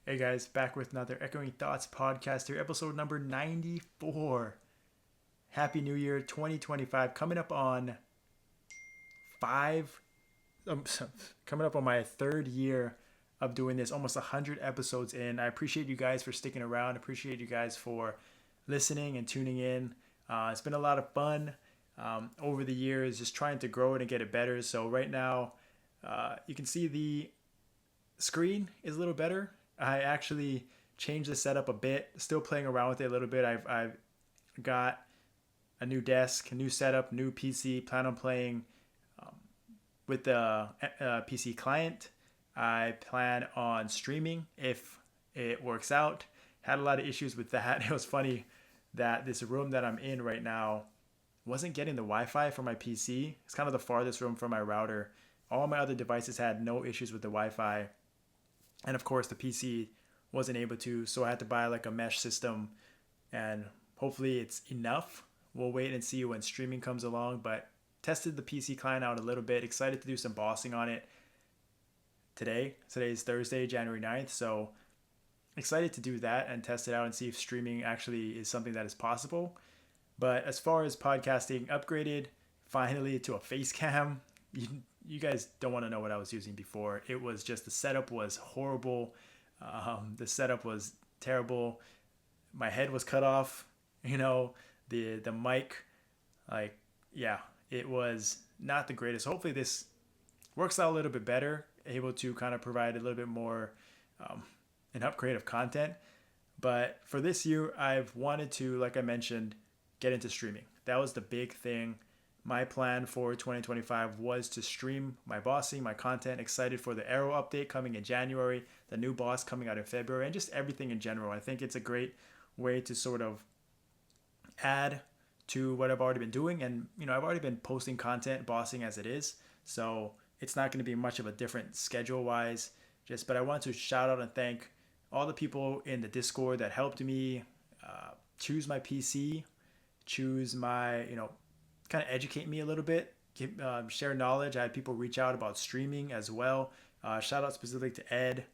Hey guys, back with another Echoing Thoughts podcast here, episode number 94. Happy New Year 2025. Coming up on five, um, coming up on my third year of doing this, almost 100 episodes in. I appreciate you guys for sticking around. Appreciate you guys for listening and tuning in. It's been a lot of fun over the years, just trying to grow it and get it better. So, right now, you can see the screen is a little better. I actually changed the setup a bit. Still playing around with it a little bit. I've got a new desk, a new setup, new PC. Plan on playing with the PC client. I plan on streaming if it works out. Had a lot of issues with that. It was funny that this room that I'm in right now wasn't getting the Wi-Fi for my PC. It's kind of the farthest room from my router. All my other devices had no issues with the Wi-Fi, and of course the PC wasn't able to, so I had to buy like a mesh system, and hopefully it's enough. We'll wait and see when streaming comes along, but tested the PC client out a little bit. Excited to do some bossing on it today. Today's Thursday, January 9th, so excited to do that and test it out and see if streaming actually is something that is possible. But as far as podcasting, upgraded finally to a face cam. You guys don't want to know what I was using before. It was just, the setup was horrible. The setup was terrible. My head was cut off. The mic, like, yeah, it was not the greatest. Hopefully this works out a little bit better. Able to kind of provide a little bit more um, an upgrade of content. But for this year, I've wanted to, like I mentioned, get into streaming. That was the big thing. My plan for 2025 was to stream my bossing, my content. Excited for the Arrow update coming in January, the new boss coming out in February, and just everything in general. I think it's a great way to sort of add to what I've already been doing. And, I've already been posting content, bossing as it is. So it's not going to be much of a different schedule wise. But I want to shout out and thank all the people in the Discord that helped me choose my PC, choose my, kind of educate me a little bit, share knowledge. I had people reach out about streaming as well. Shout out specifically to Ed,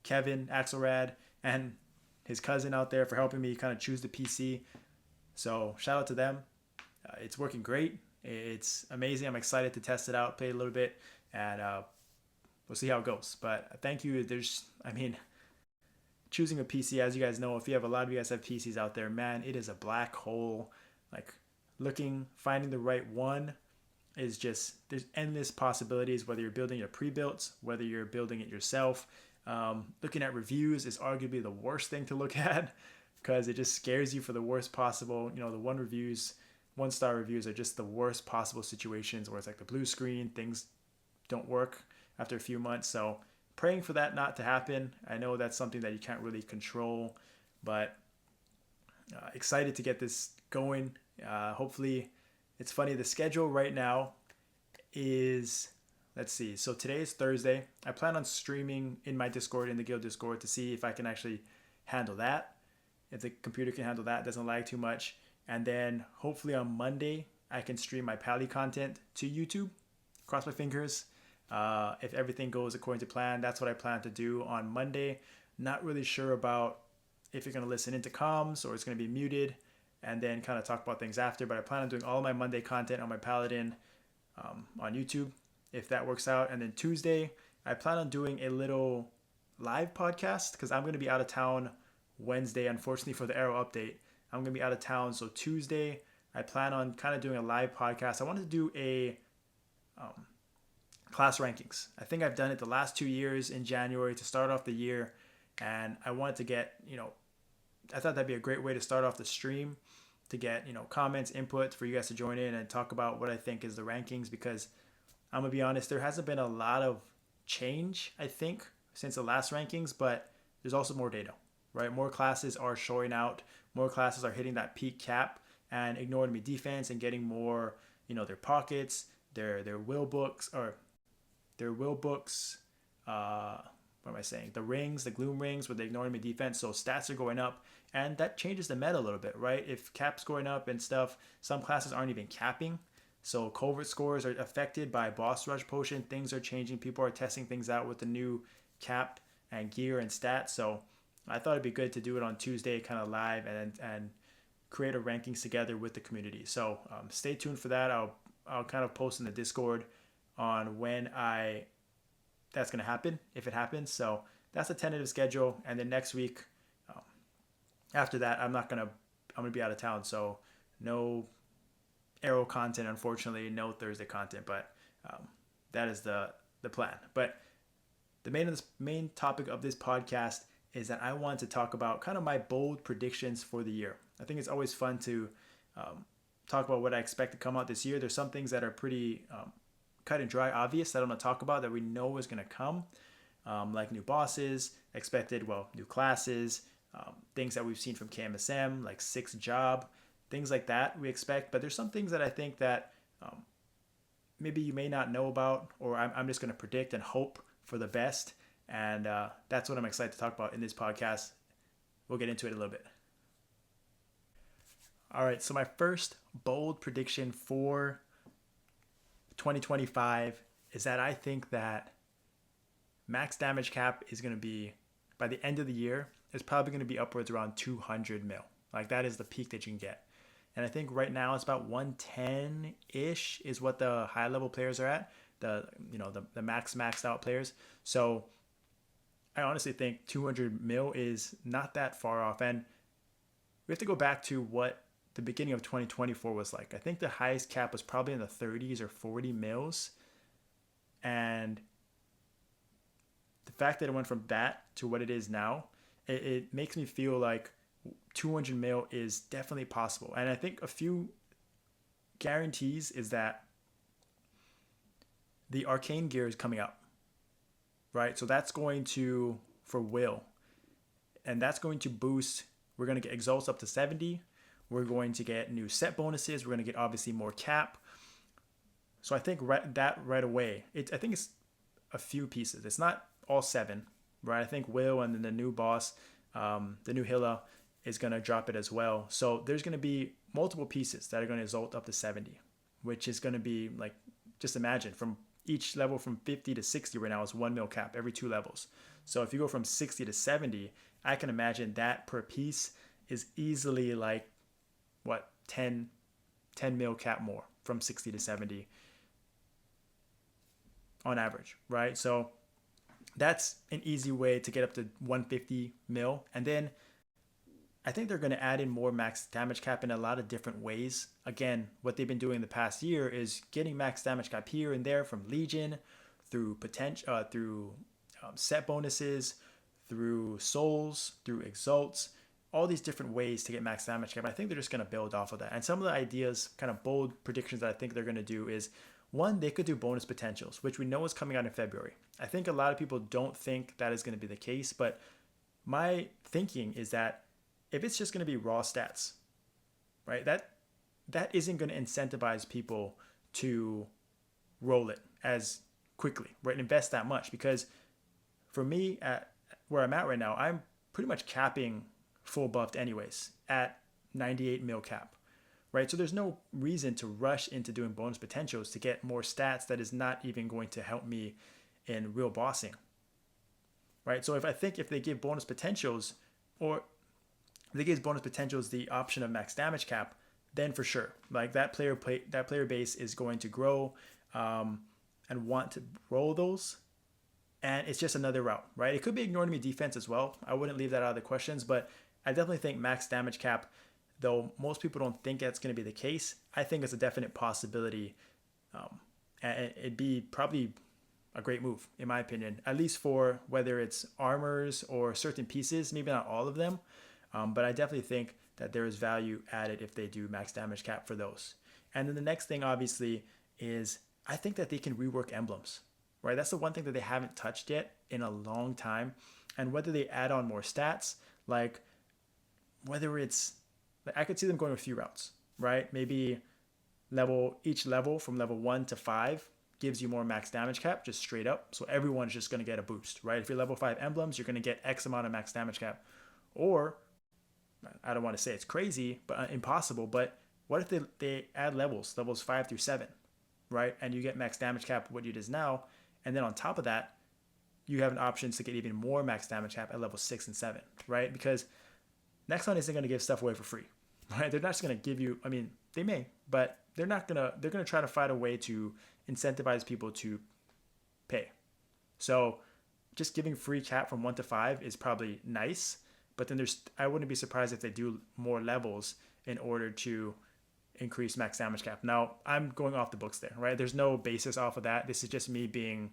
Kevin, Axelrad, and his cousin out there for helping me kind of choose the PC. So shout out to them. It's working great. It's amazing. I'm excited to test it out, play a little bit, and we'll see how it goes. But thank you. Choosing a PC, as you guys know, if you have a lot of you guys have PCs out there, man, it is a black hole. Like, finding the right one is just, there's endless possibilities, whether you're building your pre-built, whether you're building it yourself. Looking at reviews is arguably the worst thing to look at because it just scares you for the worst possible. The one star reviews are just the worst possible situations where it's like the blue screen, things don't work after a few months. So praying for that not to happen. I know that's something that you can't really control, but excited to get this going. Hopefully, it's funny. The schedule right now is, let's see. So today is Thursday. I plan on streaming in my Discord, in the Guild Discord, to see if I can actually handle that. If the computer can handle that, doesn't lag too much. And then hopefully on Monday, I can stream my Pally content to YouTube. Cross my fingers. If everything goes according to plan, that's what I plan to do on Monday. Not really sure about if you're going to listen into comms or it's going to be muted, and then kind of talk about things after. But I plan on doing all my Monday content on my Paladin on YouTube, if that works out. And then Tuesday, I plan on doing a little live podcast because I'm going to be out of town Wednesday, unfortunately, for the Arrow update. I'm going to be out of town. So Tuesday, I plan on kind of doing a live podcast. I wanted to do a class rankings. I think I've done it the last 2 years in January to start off the year. And I wanted to get, I thought that'd be a great way to start off the stream, to get, comments, input for you guys to join in and talk about what I think is the rankings, because I'm going to be honest, there hasn't been a lot of change, I think, since the last rankings, but there's also more data, right? More classes are showing out, more classes are hitting that peak cap and ignoring me defense and getting more, their pockets, their will books, or their will books, what am I saying? The rings, the gloom rings, with the ignoring me defense. So stats are going up, and that changes the meta a little bit, right? If cap's going up and stuff, some classes aren't even capping. So covert scores are affected by boss rush potion. Things are changing. People are testing things out with the new cap and gear and stats. So I thought it'd be good to do it on Tuesday, kind of live, and create a rankings together with the community. So stay tuned for that. I'll kind of post in the Discord on when that's going to happen, if it happens. So that's a tentative schedule. And then next week, um, after that, I'm going to be out of town. So no Arrow content, unfortunately, no Thursday content, but that is the plan. But the main topic of this podcast is that I want to talk about kind of my bold predictions for the year. I think it's always fun to talk about what I expect to come out this year. There's some things that are pretty cut and dry, obvious, that I'm going to talk about that we know is going to come, like new bosses, new classes, things that we've seen from KMSM, like 6th job, things like that we expect. But there's some things that I think that maybe you may not know about, or I'm just going to predict and hope for the best. And that's what I'm excited to talk about in this podcast. We'll get into it a little bit. All right, so my first bold prediction for 2025 is that I think that max damage cap is going to be, by the end of the year, is probably going to be upwards around 200 mil. Like, that is the peak that you can get. And I think right now it's about 110-ish is what the high level players are at, the maxed out players. So I honestly think 200 mil is not that far off. And we have to go back to what the beginning of 2024 was like. I think the highest cap was probably in the 30s or 40 mils. And the fact that it went from that to what it is now, it makes me feel like 200 mil is definitely possible. And I think a few guarantees is that the arcane gear is coming out, right? So that's going to, for Will, and that's going to boost. We're going to get exalts up to 70. We're going to get new set bonuses. We're going to get obviously more cap. So I think right away, I think it's a few pieces. It's not all 7, right? I think Will and then the new boss, the new Hilla, is going to drop it as well. So there's going to be multiple pieces that are going to exalt up to 70, which is going to be like, just imagine, from each level from 50 to 60 right now is 1 mil cap every 2 levels. So if you go from 60 to 70, I can imagine that per piece is easily like, 10 mil cap more from 60 to 70 on average, right? So that's an easy way to get up to 150 mil. And then I think they're going to add in more max damage cap in a lot of different ways. Again, what they've been doing the past year is getting max damage cap here and there from Legion, through set bonuses, through souls, through exalts, all these different ways to get max damage cap. I think they're just going to build off of that. And some of the ideas, kind of bold predictions that I think they're going to do is, one, they could do bonus potentials, which we know is coming out in February. I think a lot of people don't think that is going to be the case, but my thinking is that if it's just going to be raw stats, right, that isn't going to incentivize people to roll it as quickly, right, invest that much. Because for me, at where I'm at right now, I'm pretty much capping full buffed anyways at 98 mil cap, right? So there's no reason to rush into doing bonus potentials to get more stats that is not even going to help me in real bossing, right? So if they give bonus potentials, or if they give bonus potentials the option of max damage cap, then for sure, like that player base is going to grow and want to roll those. And it's just another route, right? It could be ignoring me defense as well. I wouldn't leave that out of the questions, but I definitely think max damage cap, though most people don't think that's going to be the case, I think it's a definite possibility. And it'd be probably a great move, in my opinion, at least for whether it's armors or certain pieces, maybe not all of them. But I definitely think that there is value added if they do max damage cap for those. And then the next thing, obviously, is I think that they can rework emblems, right? That's the one thing that they haven't touched yet in a long time. And whether they add on more stats, like whether it's, I could see them going a few routes, right? Maybe each level from level 1 to 5 gives you more max damage cap, just straight up. So everyone's just going to get a boost, right? If you're level 5 emblems, you're going to get X amount of max damage cap. Or, I don't want to say it's crazy, but impossible, but what if they add levels 5 through 7, right? And you get max damage cap, what it is now. And then on top of that, you have an option to get even more max damage cap at level 6 and 7, right? Because Nexon isn't going to give stuff away for free, right? They're not just going to give you, I mean, they may, but they're going to try to find a way to incentivize people to pay. So just giving free cap from 1 to 5 is probably nice, but then I wouldn't be surprised if they do more levels in order to increase max damage cap. Now, I'm going off the books there, right? There's no basis off of that. This is just me being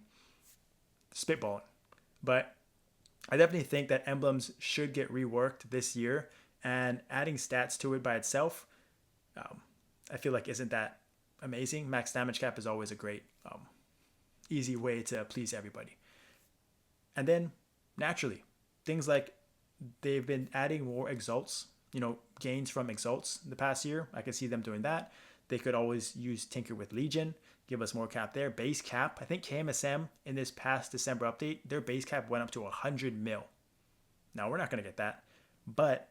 spitballing. But I definitely think that emblems should get reworked this year, and adding stats to it by itself, I feel like isn't that amazing. Max damage cap is always a great, easy way to please everybody. And then naturally, things like they've been adding more exalts, gains from exalts in the past year. I can see them doing that. They could always use Tinker with Legion, give us more cap there. Base cap, I think KMSM in this past December update, their base cap went up to 100 mil. Now, we're not going to get that, but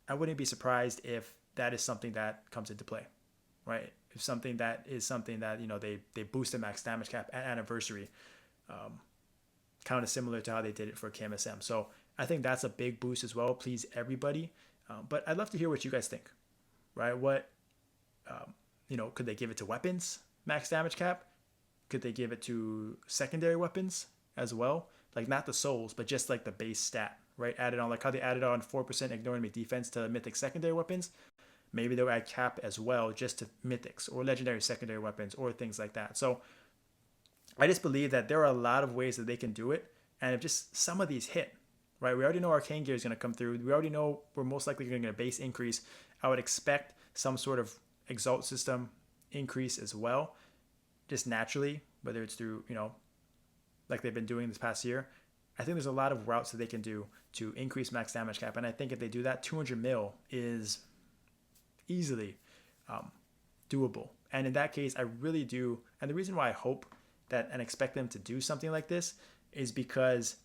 I wouldn't be surprised if that is something that comes into play, right? If something that they boost the max damage cap at anniversary, kind of similar to how they did it for KMSM. So I think that's a big boost as well. Please everybody. But I'd love to hear what you guys think, right? What, could they give it to weapons, max damage cap? Could they give it to secondary weapons as well? Like not the souls, but just like the base stat, right? Added on, like how they added on 4% ignoring me defense to mythic secondary weapons. Maybe they'll add cap as well just to mythics or legendary secondary weapons or things like that. So I just believe that there are a lot of ways that they can do it. And if just some of these hit, right? We already know Arcane Gear is going to come through. We already know we're most likely going to get a base increase. I would expect some sort of exalt system increase as well, just naturally, whether it's through, like they've been doing this past year. I think there's a lot of routes that they can do to increase max damage cap. And I think if they do that, 200 mil is easily doable. And in that case, I really do. And the reason why I hope that and expect them to do something like this is because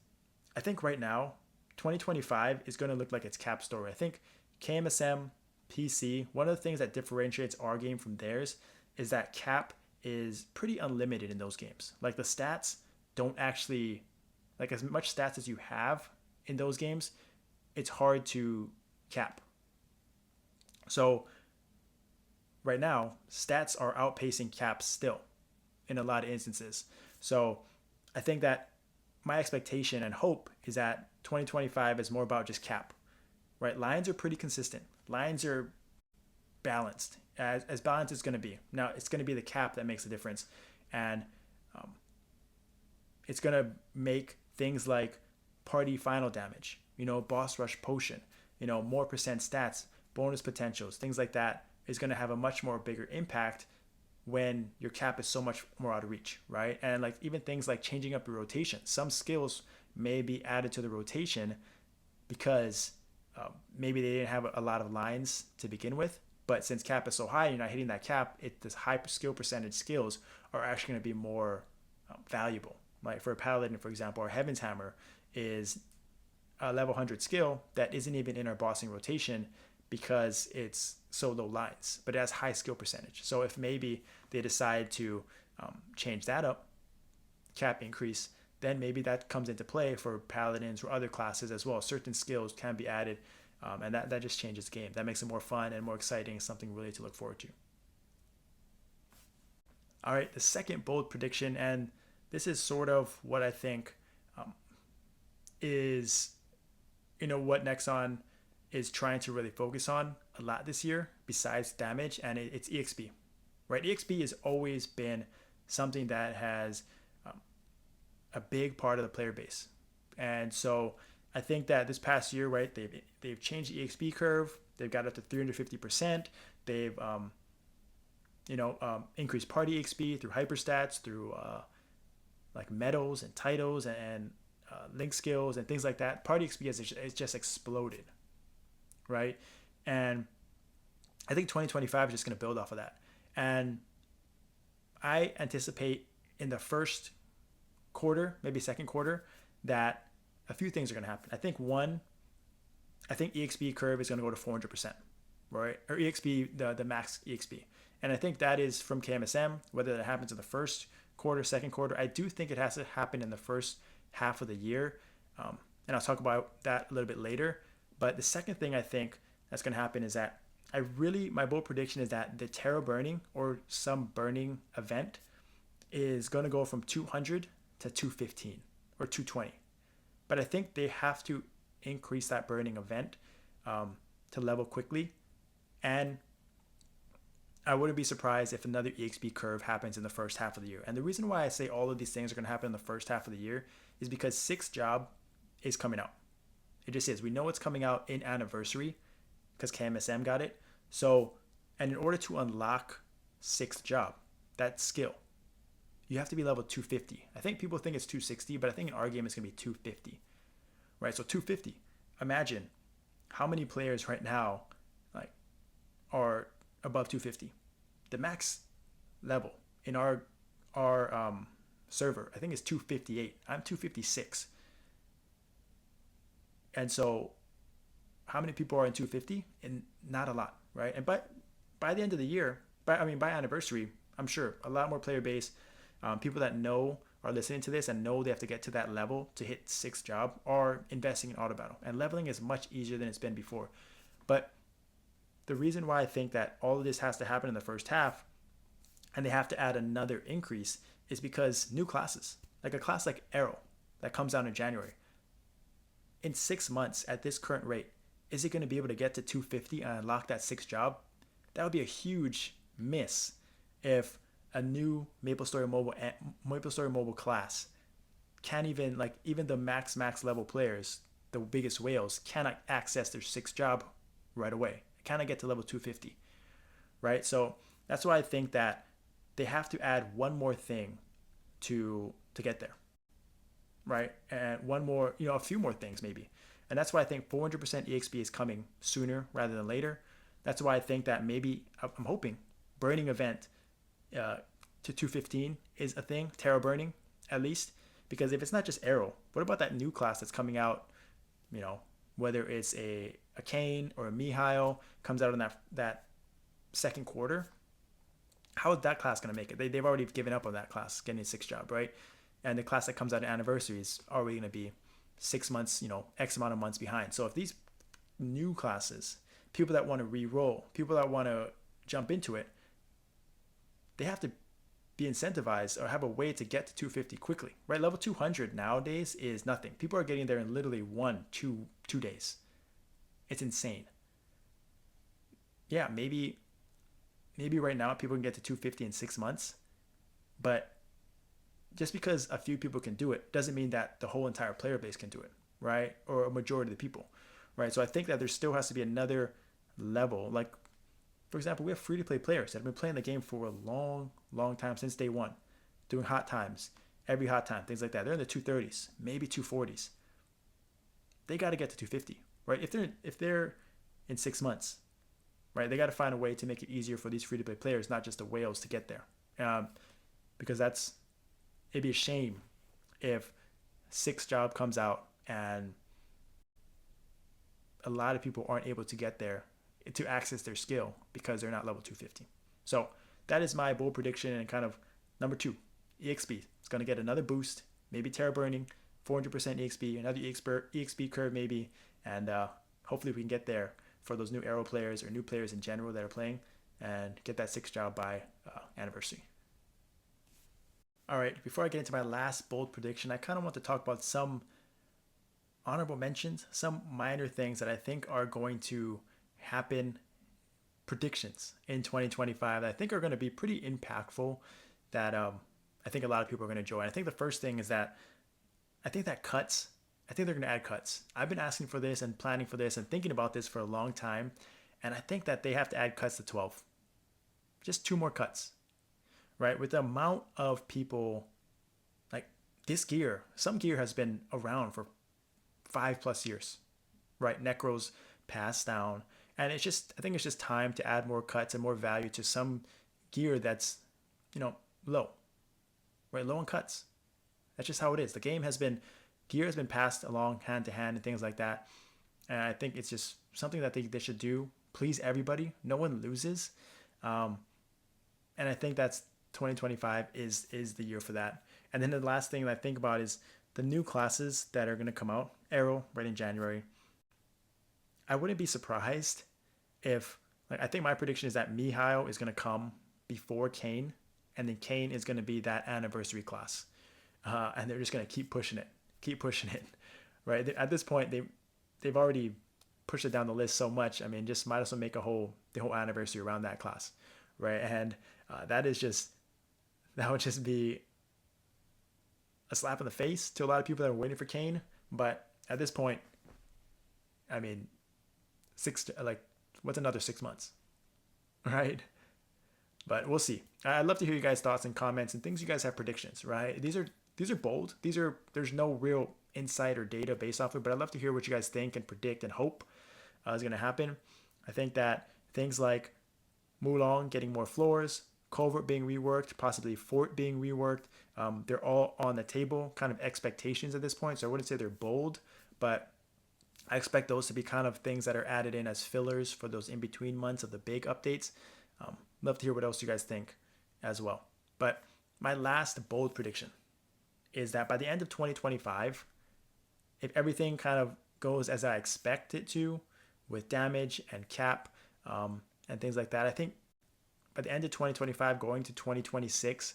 I think right now, 2025 is going to look like its cap story. I think KMSM, PC, one of the things that differentiates our game from theirs is that cap is pretty unlimited in those games. Like the stats don't actually, like as much stats as you have in those games, it's hard to cap. So right now, stats are outpacing caps still in a lot of instances. So I think that my expectation and hope is that 2025 is more about just cap, right? Lines are pretty consistent. Lines are balanced, as balanced as it's going to be. Now, it's going to be the cap that makes a difference. And it's going to make things like party final damage, boss rush potion, more percent stats, bonus potentials, things like that is going to have a much more bigger impact when your cap is so much more out of reach, right? And like even things like changing up your rotation. Some skills may be added to the rotation because maybe they didn't have a lot of lines to begin with. But since cap is so high, you're not hitting that cap, this high skill percentage skills are actually going to be more valuable. Like for a paladin, for example, our Heaven's Hammer is a level 100 skill that isn't even in our bossing rotation because it's so low lines, but it has high skill percentage. So if maybe they decide to change that up, cap increase, then maybe that comes into play for paladins or other classes as well. Certain skills can be added, and that just changes the game. That makes it more fun and more exciting, something really to look forward to. All right, the second bold prediction, and this is sort of what I think is, what Nexon is trying to really focus on a lot this year besides damage, and it's EXP, right? EXP has always been something that has a big part of the player base. And so I think that this past year, right, they've changed the EXP curve. They've got up to 350%. They've increased party EXP through hyperstats, through like medals and titles and link skills and things like that. Party XP has just exploded, right? And I think 2025 is just going to build off of that. And I anticipate in the first quarter, maybe second quarter, that a few things are going to happen. I think EXP curve is going to go to 400%, right? Or EXP, the max EXP. And I think that is from KMSM, whether that happens in the first quarter, second quarter. I do think it has to happen in the first half of the year. And I'll talk about that a little bit later. But the second thing I think that's going to happen is that my bold prediction is that the Terra burning or some burning event is going to go from 200 to 215 or 220. But I think they have to increase that burning event to level quickly. And I wouldn't be surprised if another EXP curve happens in the first half of the year. And the reason why I say all of these things are going to happen in the first half of the year is because 6th job is coming out. It just is. We know it's coming out in anniversary because KMSM got it. So, and in order to unlock 6th job, that skill, you have to be level 250. I think people think it's 260, but I think in our game it's going to be 250. Right? So 250. Imagine how many players right now like are above 250. The max level in our server, I think, is 258. I'm 256. And so how many people are in 250? And not a lot, right? And but by the end of the year, by anniversary, I'm sure a lot more player base, people that know are listening to this and know they have to get to that level to hit 6th job are investing in auto battle. And leveling is much easier than it's been before. But the reason why I think that all of this has to happen in the first half and they have to add another increase is because new classes, like a class like Arrow that comes out in January, in 6 months at this current rate, is it going to be able to get to 250 and unlock that 6th job? That would be a huge miss if a new Maplestory Mobile class can't even the max level players, the biggest whales, cannot access their 6th job right away. It cannot get to level 250, right? So that's why I think that they have to add one more thing to get there, right? And one more, a few more things maybe. And that's why I think 400% EXP is coming sooner rather than later. That's why I think that maybe, I'm hoping, burning event to 215 is a thing, Terra burning at least. Because if it's not just Arrow, what about that new class that's coming out, whether it's a Kane or a Mihail, comes out in that second quarter? How is that class going to make it? They've already given up on that class, getting a 6th job, right? And the class that comes out at anniversary is already going to be 6 months, X amount of months behind. So if these new classes, people that want to re-roll, people that want to jump into it, they have to be incentivized or have a way to get to 250 quickly, right? Level 200 nowadays is nothing. People are getting there in literally 2 days. It's insane. Yeah, maybe right now people can get to 250 in 6 months, but just because a few people can do it doesn't mean that the whole entire player base can do it, right? Or a majority of the people, right? So I think that there still has to be another level. Like, for example, we have free-to-play players that have been playing the game for a long, long time, since day one, doing hot times, every hot time, things like that. They're in the 230s, maybe 240s. They got to get to 250, right? If they're in 6 months, right? They got to find a way to make it easier for these free-to-play players, not just the whales, to get there, because it'd be a shame if 6th job comes out and a lot of people aren't able to get there to access their skill because they're not level 250. So that is my bold prediction. And kind of number 2, EXP. It's going to get another boost, maybe Terra burning, 400% EXP, another EXP curve maybe, and hopefully we can get there for those new Arrow players or new players in general that are playing and get that 6th job by anniversary. All right, before I get into my last bold prediction, I kind of want to talk about some honorable mentions, some minor things that I think are going to happen, predictions in 2025 that I think are going to be pretty impactful, that I think a lot of people are going to enjoy. And I think the first thing is that I think they're going to add cuts. I've been asking for this and planning for this and thinking about this for a long time, and I think that they have to add cuts to 12. Just 2 more cuts. Right, with the amount of people, like this gear, some gear has been around for 5+ years, right? Necro's passed down, and I think it's just time to add more cuts and more value to some gear that's, low, right? Low on cuts. That's just how it is. Gear has been passed along hand to hand and things like that, and I think it's just something that they should do. Please everybody, no one loses, and I think that's 2025 is the year for that. And then the last thing that I think about is the new classes that are going to come out, Arrow, right in January, I wouldn't be surprised if, like, I think my prediction is that Mihail is going to come before Kane, and then Kane is going to be that anniversary class. And they're just going to keep pushing it, right? At this point, they've already pushed it down the list so much. I mean, just might as well make the whole anniversary around that class, right? And that would just be a slap in the face to a lot of people that are waiting for Kane. But at this point, I mean, what's another 6 months, right? But we'll see. I'd love to hear you guys' thoughts and comments and things you guys have predictions, right? These are bold. There's no real insight or data based off of it, but I'd love to hear what you guys think and predict and hope is going to happen. I think that things like Mulong getting more floors, Covert being reworked, possibly Fort being reworked, they're all on the table, kind of expectations at this point. So I wouldn't say they're bold, but I expect those to be kind of things that are added in as fillers for those in-between months of the big updates. Love to hear what else you guys think as well. But my last bold prediction is that by the end of 2025, if everything kind of goes as I expect it to, with damage and cap and things like that, I think by the end of 2025 going to 2026,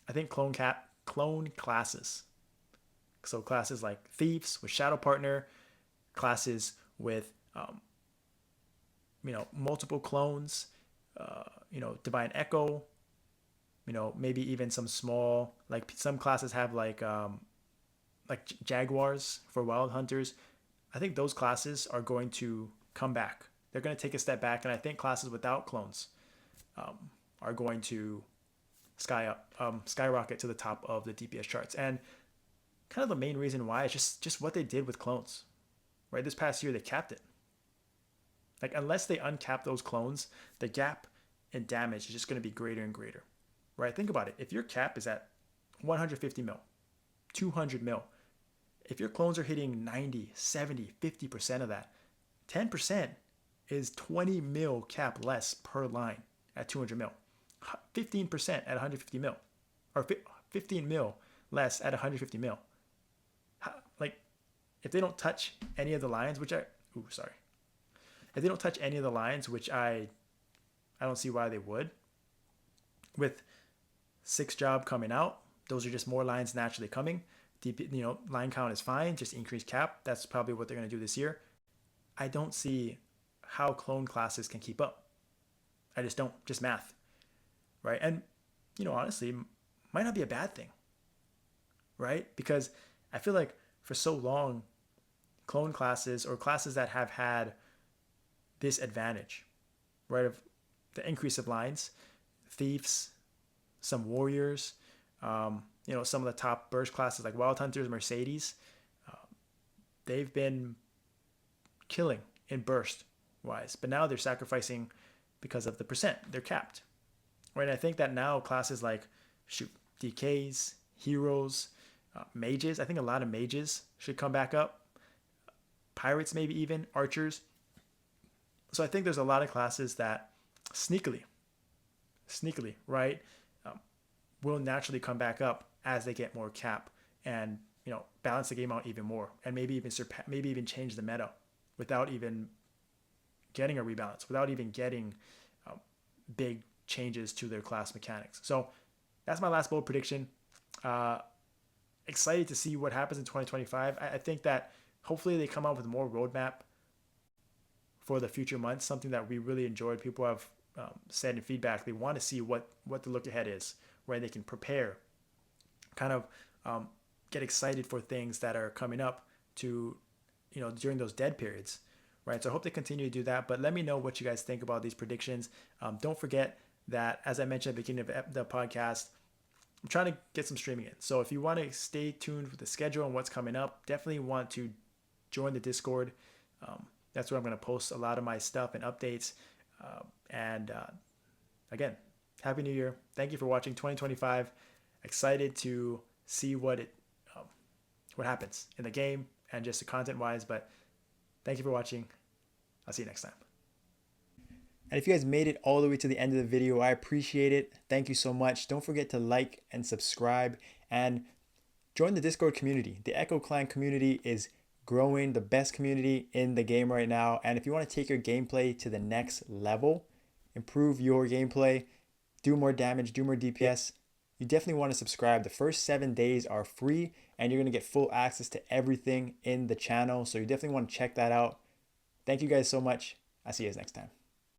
I think clone classes, so classes like Thieves with Shadow Partner, classes with multiple clones, Divine Echo, maybe even some small, like some classes have like Jaguars for Wild Hunters. I think those classes are going to come back. They're going to take a step back, and I think classes without clones are going to skyrocket to the top of the DPS charts. And kind of the main reason why is just what they did with clones, right? This past year, they capped it. Like, unless they uncap those clones, the gap in damage is just going to be greater and greater, right? Think about it. If your cap is at 150 mil, 200 mil, if your clones are hitting 90, 70, 50% of that, 10% is 20 mil cap less per line at 200 mil, 15% at 150 mil, or 15 mil less at 150 mil. Like, if they don't touch any of the lines, if they don't touch any of the lines, which I don't see why they would, with 6 job coming out, those are just more lines naturally coming. Line count is fine, just increase cap. That's probably what they're going to do this year. I don't see how clone classes can keep up. I just don't, just math, right? And, honestly, might not be a bad thing, right? Because I feel like for so long, clone classes or classes that have had this advantage, right, of the increase of lines, Thieves, some Warriors, some of the top burst classes like Wild Hunters, Mercedes, they've been killing in burst wise, but now they're sacrificing because of the percent. They're capped, right? And I think that now classes like DKs, heroes, mages, I think a lot of mages should come back up. Pirates, maybe even archers. So I think there's a lot of classes that sneakily, right, will naturally come back up as they get more cap and balance the game out even more, and maybe even change the meta without even getting a rebalance, without even getting big changes to their class mechanics. So that's my last bold prediction. Excited to see what happens in 2025. I think that hopefully they come out with more roadmap for the future months, something that we really enjoyed. People have said in feedback they want to see what the look ahead is, where they can prepare, kind of get excited for things that are coming up to, during those dead periods, right? So I hope they continue to do that, but let me know what you guys think about these predictions. Don't forget that, as I mentioned at the beginning of the podcast, I'm trying to get some streaming in. So if you want to stay tuned with the schedule and what's coming up, definitely want to join the Discord. That's where I'm going to post a lot of my stuff and updates. Again, Happy New Year. Thank you for watching 2025. Excited to see what happens in the game and just the content-wise. But thank you for watching. I'll see you next time. And if you guys made it all the way to the end of the video, I appreciate it. Thank you so much. Don't forget to like and subscribe and join the Discord community. The Echo Clan community is growing, the best community in the game right now. And if you want to take your gameplay to the next level, improve your gameplay, do more damage, do more DPS, you definitely want to subscribe. The first 7 days are free and you're going to get full access to everything in the channel. So you definitely want to check that out. Thank you guys so much. I'll see you guys next time.